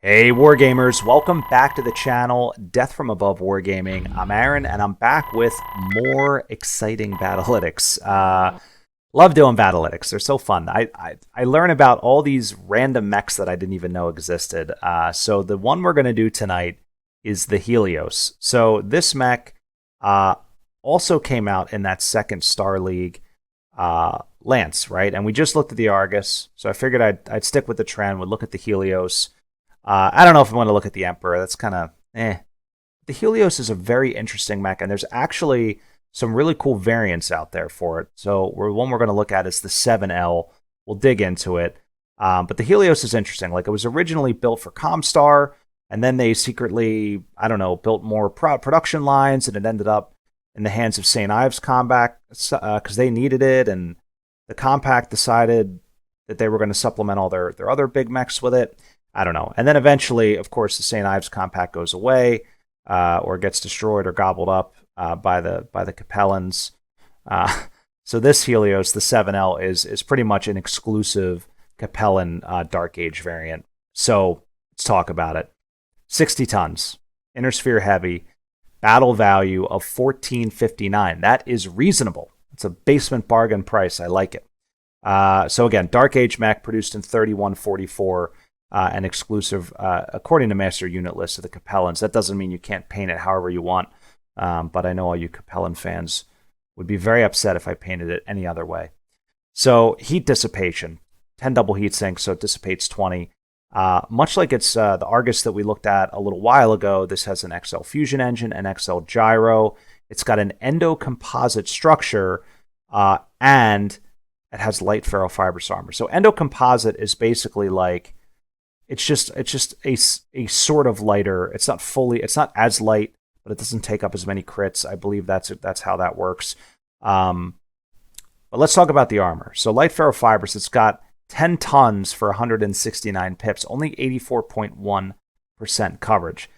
Hey Wargamers, welcome back to the channel, Death from Above Wargaming. I'm Aaron, and I'm back with more exciting Battlytics. Love doing Battlytics, they're so fun. I learn about all these random mechs that I didn't even know existed. So the one we're going to do tonight is the Helios. So this mech also came out in that second Star League Lance, right? And we just looked at the Argus, so I figured I'd stick with the trend, would look at the Helios. I don't know if I want to look at the Emperor. That's kind of The Helios is a very interesting mech, and there's actually some really cool variants out there for it. So one we're going to look at is the 7L. We'll dig into it. But the Helios is interesting. Like, it was originally built for Comstar, and then they secretly, I don't know, built more production lines, and it ended up in the hands of St. Ives Combat because they needed it, and the Compact decided that they were going to supplement all their other big mechs with it. I don't know. And then eventually, of course, the St. Ives Compact goes away, or gets destroyed or gobbled up by the Capellans. So this Helios, the 7L, is pretty much an exclusive Capellan Dark Age variant. So let's talk about it. 60 tons, inner sphere heavy, battle value of $14.59. That is reasonable. It's a basement bargain price. I like it. So again, Dark Age mech produced in 3144. And exclusive, according to Master Unit List of the Capellans. That doesn't mean you can't paint it however you want, but I know all you Capellan fans would be very upset if I painted it any other way. So heat dissipation, 10 double heat sinks, so it dissipates 20. Much like it's the Argus that we looked at a little while ago, this has an XL fusion engine, an XL gyro. It's got an endocomposite structure, and it has light ferrofibrous armor. So endocomposite is basically like, it's just a sort of lighter. It's not as light, but it doesn't take up as many crits. I believe that's how that works. But let's talk about the armor. So light ferrofibrous, it's got 10 tons for 169 pips, only 84.1% coverage.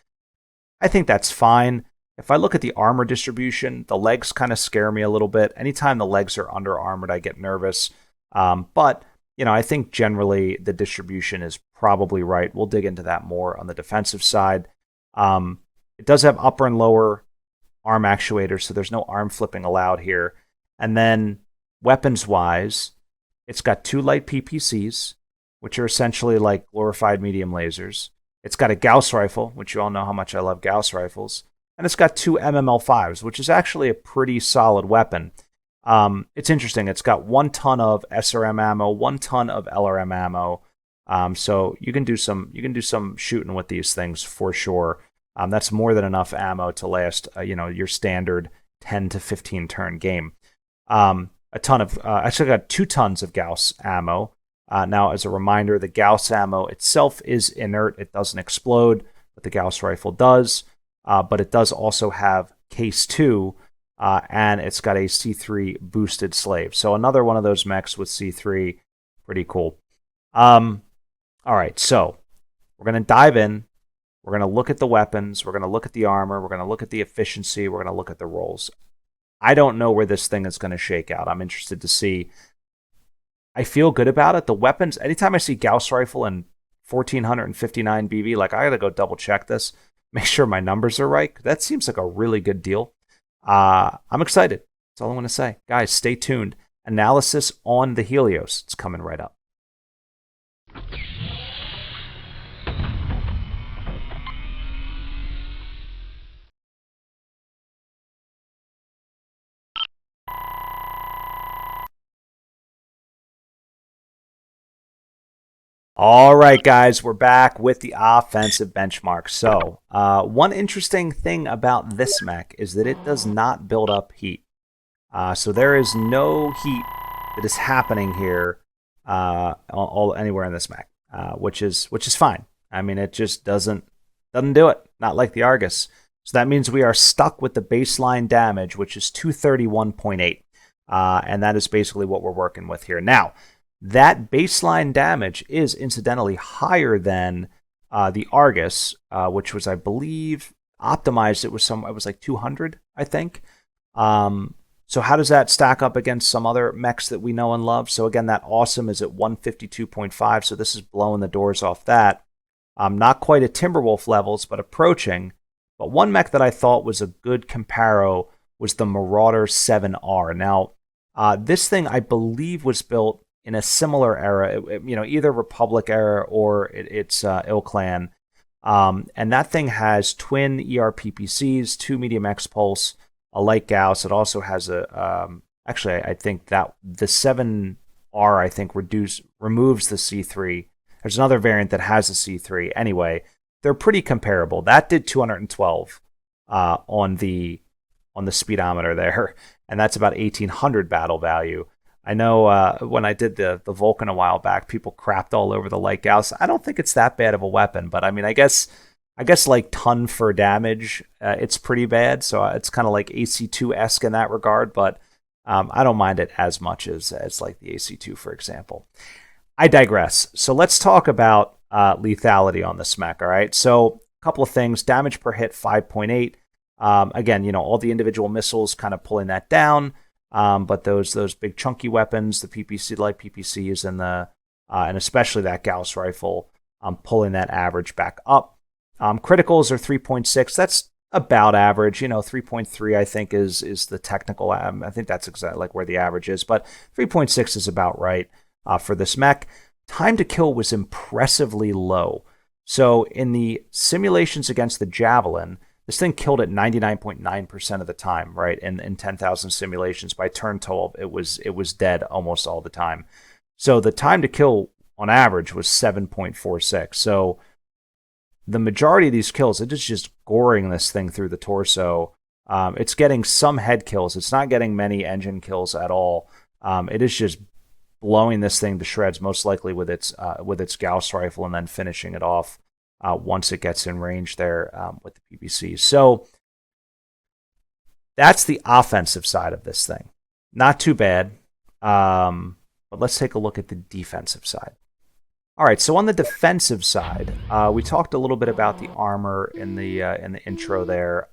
I think that's fine. If I look at the armor distribution, the legs kind of scare me a little bit. Anytime the legs are under armored, I get nervous. But I think generally the distribution is probably right. We'll dig into that more on the defensive side. It does have upper and lower arm actuators, so there's no arm flipping allowed here. And then weapons-wise, it's got 2 light PPCs, which are essentially like glorified medium lasers. It's got a Gauss Rifle, which you all know how much I love Gauss Rifles. And it's got 2 MML5s, which is actually a pretty solid weapon. It's interesting. It's got 1 ton of SRM ammo, 1 ton of LRM ammo. So you can do some shooting with these things for sure. That's more than enough ammo to last, your standard 10 to 15 turn game. Actually got 2 tons of Gauss ammo. Now, as a reminder, the Gauss ammo itself is inert. It doesn't explode, but the Gauss rifle does. But it does also have case 2. And it's got a C3 boosted slave. So another one of those mechs with C3. Pretty cool. All right, so we're going to dive in. We're going to look at the weapons. We're going to look at the armor. We're going to look at the efficiency. We're going to look at the rolls. I don't know where this thing is going to shake out. I'm interested to see. I feel good about it. The weapons, anytime I see Gauss Rifle and 1459 BB, like, I got to go double check this, make sure my numbers are right. That seems like a really good deal. I'm excited. That's all I want to say. Guys, stay tuned. Analysis on the Helios. It's coming right up. All right, guys, we're back with the offensive benchmark. So, one interesting thing about this mech is that it does not build up heat. So there is no heat that is happening here anywhere in this mech, which is fine. I mean, it just doesn't do it. Not like the Argus. So that means we are stuck with the baseline damage, which is 231.8, and that is basically what we're working with here now. That baseline damage is incidentally higher than the Argus, which was, I believe, optimized. It was like 200, I think. So how does that stack up against some other mechs that we know and love? So again, that awesome is at 152.5. So this is blowing the doors off that. Not quite at Timberwolf levels, but approaching. But one mech that I thought was a good comparo was the Marauder 7R. Now, this thing I believe was built in a similar era, either Republic era or it's Il-Clan. And that thing has twin ER-PPCs, 2 medium X-Pulse, a light Gauss. It also has actually, I think that the 7R, I think, removes the C3. There's another variant that has a C3. Anyway, they're pretty comparable. That did 212 on the speedometer there, and that's about 1800 battle value. I know when I did the Vulcan a while back, people crapped all over the light Gauss. I don't think it's that bad of a weapon, but I mean, I guess like ton for damage, it's pretty bad. So it's kind of like AC2-esque in that regard, but I don't mind it as much as like the AC2, for example. I digress. So let's talk about lethality on this mech. All right. So a couple of things. Damage per hit 5.8. Again, all the individual missiles kind of pulling that down. But those big chunky weapons, the PPCs, and especially that Gauss Rifle, pulling that average back up. Criticals are 3.6. That's about average. 3.3 I think is the technical. I think that's exactly like where the average is, but 3.6 is about right for this mech. Time to kill was impressively low. So in the simulations against the Javelin, this thing killed at 99.9% of the time, right? In 10,000 simulations. By turn 12, it was dead almost all the time. So the time to kill on average was 7.46. So the majority of these kills, it is just goring this thing through the torso. It's getting some head kills. It's not getting many engine kills at all. It is just blowing this thing to shreds, most likely with its Gauss rifle, and then finishing it off once it gets in range there with the PPCs. So that's the offensive side of this thing. Not too bad. But let's take a look at the defensive side. All right, so on the defensive side, we talked a little bit about the armor in the intro there.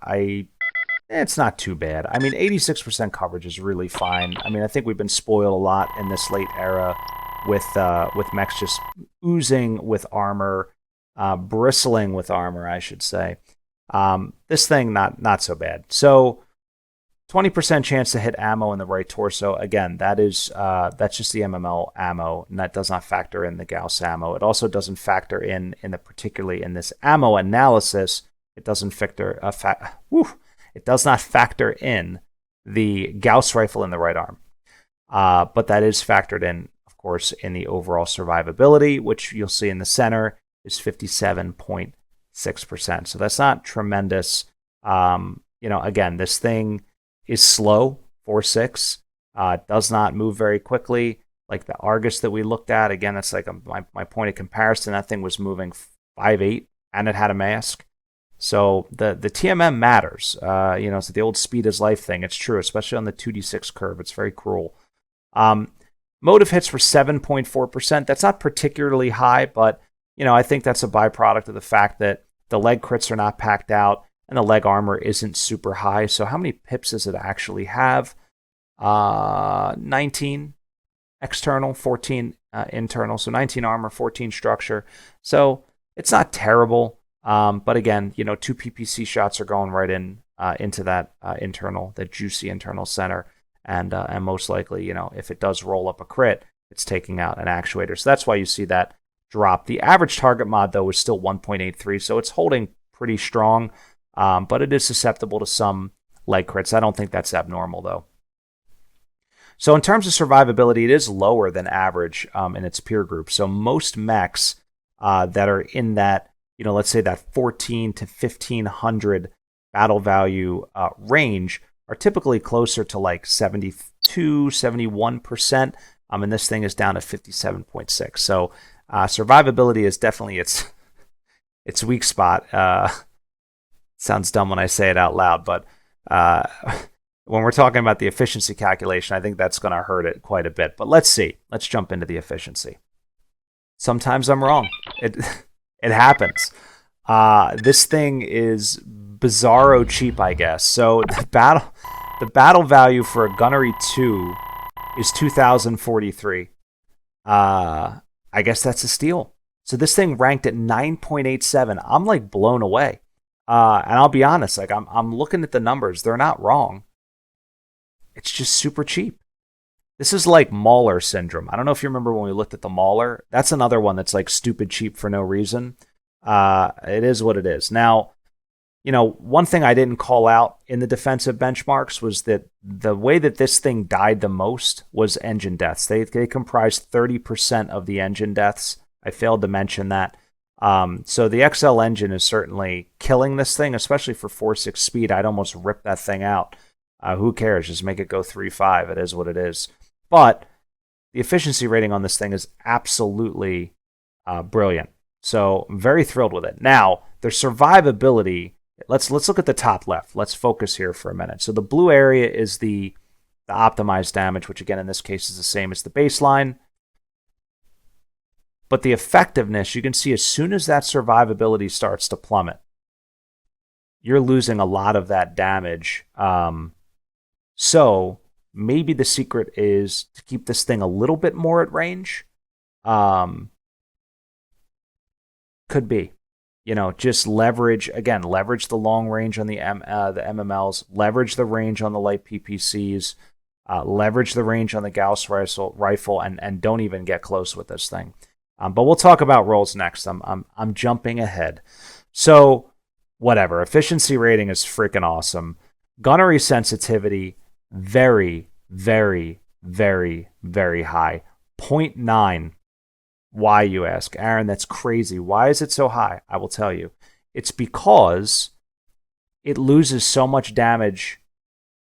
It's not too bad. I mean, 86% coverage is really fine. I mean, I think we've been spoiled a lot in this late era with mechs just oozing with armor, bristling with armor, I should say. This thing, not so bad. So 20% chance to hit ammo in the right torso. Again, that's just the MML ammo, and that does not factor in the Gauss ammo. It also doesn't factor in particularly in this ammo analysis. It doesn't it does not factor in the Gauss rifle in the right arm. But that is factored in, of course, in the overall survivability, which you'll see in the center is 57.6%. So that's not tremendous. Again, this thing is slow, 4.6. Does not move very quickly. Like the Argus that we looked at, again, that's like my point of comparison. That thing was moving 5.8, and it had a mask. So the TMM matters. It's the old speed is life thing. It's true, especially on the 2d6 curve. It's very cruel. Motive hits were 7.4%. That's not particularly high, but I think that's a byproduct of the fact that the leg crits are not packed out and the leg armor isn't super high. So how many pips does it actually have? 19 external, 14 internal. So 19 armor, 14 structure. So it's not terrible. But again, 2 PPC shots are going right into that internal, that juicy internal center. And most likely, if it does roll up a crit, it's taking out an actuator. So that's why you see that drop. The average target mod, though, is still 1.83. So it's holding pretty strong. But it is susceptible to some leg crits. I don't think that's abnormal, though. So in terms of survivability, it is lower than average in its peer group. So most mechs that are in that, let's say that 14 to 1500 battle value range are typically closer to like 72, 71%. And this thing is down to 57.6. So survivability is definitely its weak spot. Sounds dumb when I say it out loud, but when we're talking about the efficiency calculation, I think that's going to hurt it quite a bit. But let's see. Let's jump into the efficiency. Sometimes I'm wrong. It happens. This thing is bizarro cheap, I guess. So the battle value for a Gunnery 2 is 2,043. I guess that's a steal. So this thing ranked at 9.87. I'm like blown away. And I'll be honest, like I'm looking at the numbers. They're not wrong. It's just super cheap. This is like Mauler syndrome. I don't know if you remember when we looked at the Mauler. That's another one that's like stupid cheap for no reason. It is what it is. Now, one thing I didn't call out in the defensive benchmarks was that the way that this thing died the most was engine deaths. They comprised 30% of the engine deaths. I failed to mention that. So the XL engine is certainly killing this thing, especially for 4.6 speed. I'd almost rip that thing out. Who cares? Just make it go 3.5. It is what it is. But the efficiency rating on this thing is absolutely brilliant. So I'm very thrilled with it. Now, their survivability, let's look at the top left. Let's focus here for a minute. So the blue area is the optimized damage, which again in this case is the same as the baseline. But the effectiveness, you can see as soon as that survivability starts to plummet, you're losing a lot of that damage. So maybe the secret is to keep this thing a little bit more at range. Could be. Just leverage the long range on the MMLs, leverage the range on the light PPCs, leverage the range on the Gauss Rifle, and don't even get close with this thing. But we'll talk about rolls next. I'm jumping ahead. So whatever. Efficiency rating is freaking awesome. Gunnery sensitivity, very, very, very, very high. 0.9. Why, you ask? Aaron, that's crazy. Why is it so high? I will tell you. It's because it loses so much damage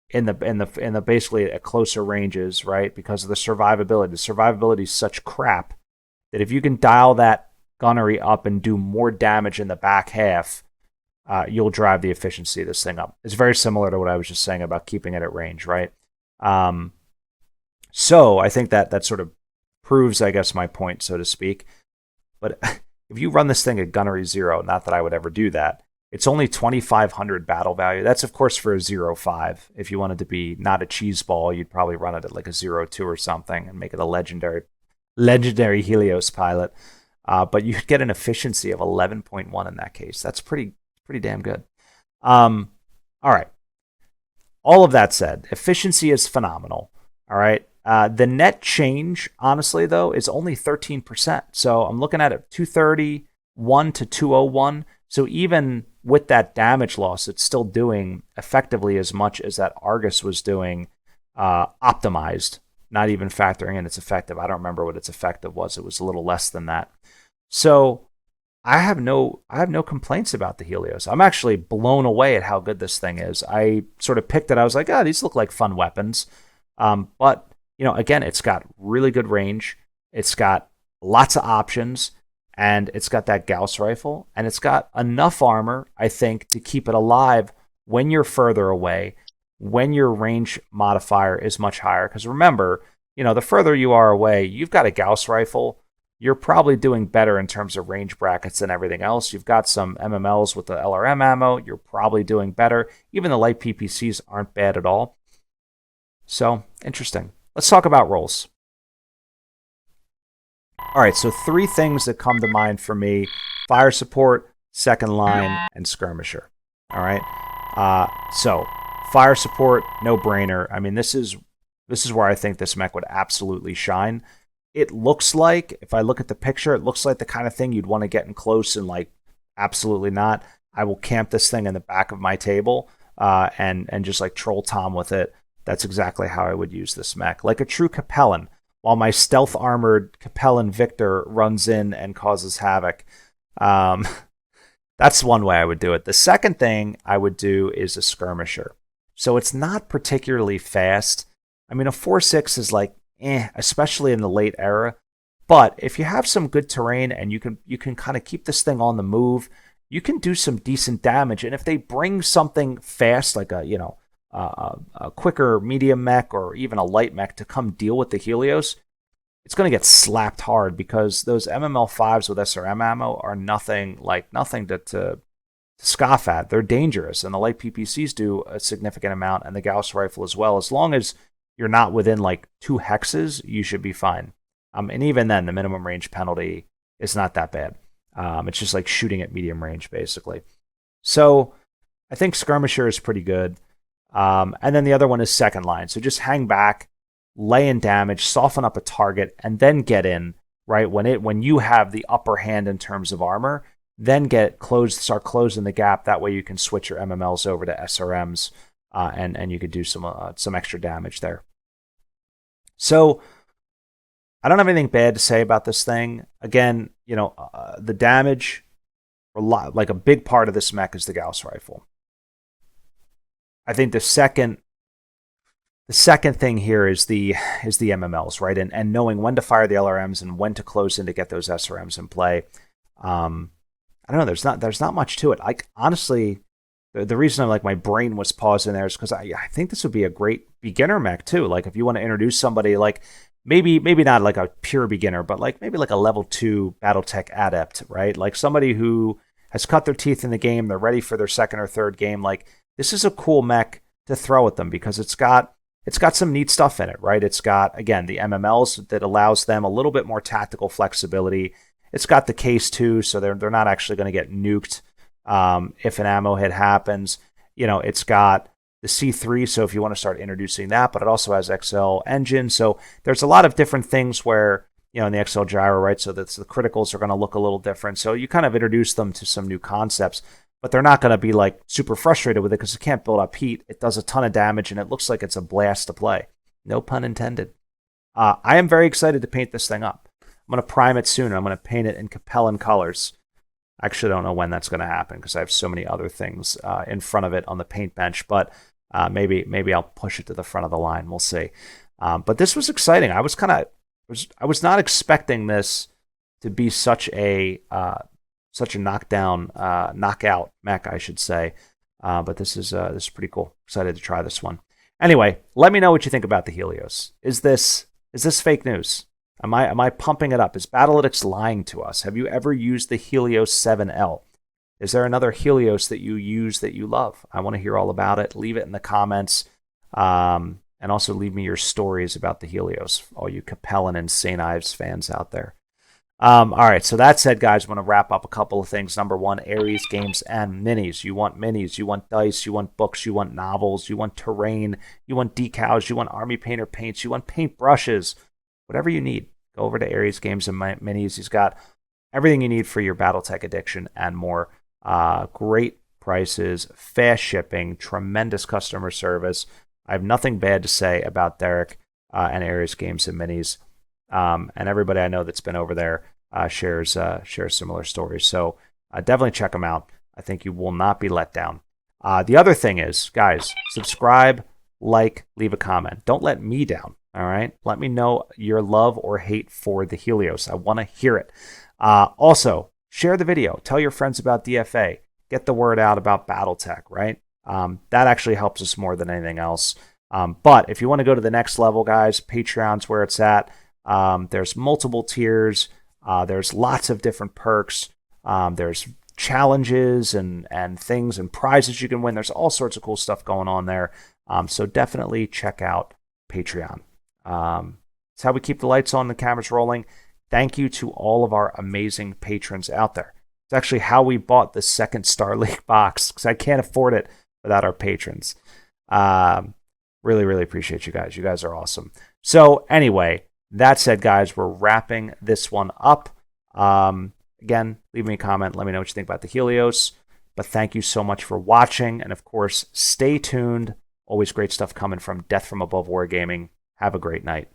in the basically at closer ranges, right? Because of the survivability. The survivability is such crap that if you can dial that gunnery up and do more damage in the back half, you'll drive the efficiency of this thing up. It's very similar to what I was just saying about keeping it at range, right? So I think that sort of proves, I guess, my point, so to speak. But if you run this thing at gunnery 0, not that I would ever do that, it's only 2,500 battle value. That's, of course, for a 0.5. If you wanted to be not a cheese ball, you'd probably run it at like a 0.2 or something and make it a legendary Helios pilot. But you'd get an efficiency of 11.1 in that case. That's pretty damn good. All right. All of that said, efficiency is phenomenal. All right. The net change, honestly, though, is only 13%. So I'm looking at it 231 to 201. So even with that damage loss, it's still doing effectively as much as that Argus was doing optimized, not even factoring in its effective. I don't remember what its effective was. It was a little less than that. So I have no complaints about the Helios. I'm actually blown away at how good this thing is. I sort of picked it. I was like, these look like fun weapons. But again, it's got really good range. It's got lots of options, and it's got that Gauss rifle, and it's got enough armor, I think, to keep it alive when you're further away, when your range modifier is much higher. Because remember, the further you are away, you've got a Gauss rifle. You're probably doing better in terms of range brackets than everything else. You've got some MMLs with the LRM ammo. You're probably doing better. Even the light PPCs aren't bad at all. So, interesting. Let's talk about rolls. All right, so 3 things that come to mind for me: fire support, second line, and skirmisher. All right. So fire support, no brainer. I mean, this is where I think this mech would absolutely shine. It looks like, if I look at the picture, it looks like the kind of thing you'd want to get in close and like, absolutely not. I will camp this thing in the back of my table and just like troll Tom with it. That's exactly how I would use this mech. Like a true Capellan, while my stealth armored Capellan Victor runs in and causes havoc. That's one way I would do it. The second thing I would do is a skirmisher. So it's not particularly fast. I mean, a 4.6 is like, especially in the late era. But if you have some good terrain and you can kind of keep this thing on the move, you can do some decent damage. And if they bring something fast, like a quicker medium mech or even a light mech to come deal with the Helios, it's going to get slapped hard, because those MML5s with SRM ammo are nothing to scoff at. They're dangerous, and the light PPCs do a significant amount, and the Gauss rifle as well. As long as you're not within like 2 hexes, you should be fine. And even then, the minimum range penalty is not that bad. It's just like shooting at medium range, basically. So I think Skirmisher is pretty good. And then the other one is second line. So just hang back, lay in damage, soften up a target, and then get in, right? When you have the upper hand in terms of armor, then start closing the gap. That way you can switch your MMLs over to SRMs, and you could do some extra damage there. So I don't have anything bad to say about this thing. Again, the damage, like a big part of this mech is the Gauss Rifle. I think the second thing here is the MMLs, right? And knowing when to fire the LRMs and when to close in to get those SRMs in play. I don't know. There's not much to it. Honestly, the reason my brain was pausing there is because I think this would be a great beginner mech too. Like if you want to introduce somebody, like maybe not like a pure beginner, but maybe like a level 2 BattleTech adept, right? Like somebody who has cut their teeth in the game, they're ready for their second or third game. Like this is a cool mech to throw at them because it's got some neat stuff in it, right? It's got, again, the MMLs that allows them a little bit more tactical flexibility. It's got the case too, so they're not actually going to get nuked if an ammo hit happens. It's got the C3, so if you want to start introducing that, but it also has XL engine. So there's a lot of different things where, in the XL gyro, right? So that the criticals are going to look a little different. So you kind of introduce them to some new concepts, but they're not going to be like super frustrated with it because it can't build up heat. It does a ton of damage and it looks like it's a blast to play. No pun intended. I am very excited to paint this thing up. I'm going to prime it soon. I'm going to paint it in Capellan colors. I actually don't know when that's going to happen because I have so many other things in front of it on the paint bench, but maybe I'll push it to the front of the line. We'll see. But this was exciting. I was not expecting this to be such a knockout mech, I should say. But this is pretty cool. Excited to try this one. Anyway, let me know what you think about the Helios. Is this fake news? Am I pumping it up? Is Battlytics lying to us? Have you ever used the HEL-7L? Is there another Helios that you use that you love? I want to hear all about it. Leave it in the comments. And also leave me your stories about the Helios, all you Capellan and St. Ives fans out there. All right, so that said, guys, I want to wrap up a couple of things. Number one, Ares games and minis. You want minis, you want dice, you want books, you want novels, you want terrain, you want decals, you want army painter paints, you want paint brushes, whatever you need. Go over to Ares games and minis. He's got everything you need for your BattleTech addiction and more. Great prices, fast shipping, tremendous customer service. I have nothing bad to say about Derek and Ares games and minis. And everybody I know that's been over there shares similar stories. So definitely check them out. I think you will not be let down. The other thing is, guys, subscribe, like, leave a comment. Don't let me down, all right? Let me know your love or hate for the Helios. I want to hear it. Also, share the video. Tell your friends about DFA. Get the word out about BattleTech, right? That actually helps us more than anything else. But if you want to go to the next level, guys, Patreon's where it's at. There's multiple tiers. There's lots of different perks. There's challenges and things and prizes you can win. There's all sorts of cool stuff going on there. So definitely check out Patreon. It's how we keep the lights on, the cameras rolling. Thank you to all of our amazing patrons out there. It's actually how we bought the second Star League box because I can't afford it without our patrons. Really, really appreciate you guys. You guys are awesome. So anyway, that said, guys, we're wrapping this one up. Again, leave me a comment. Let me know what you think about the Helios. But thank you so much for watching. And of course, stay tuned. Always great stuff coming from Death from Above Wargaming. Have a great night.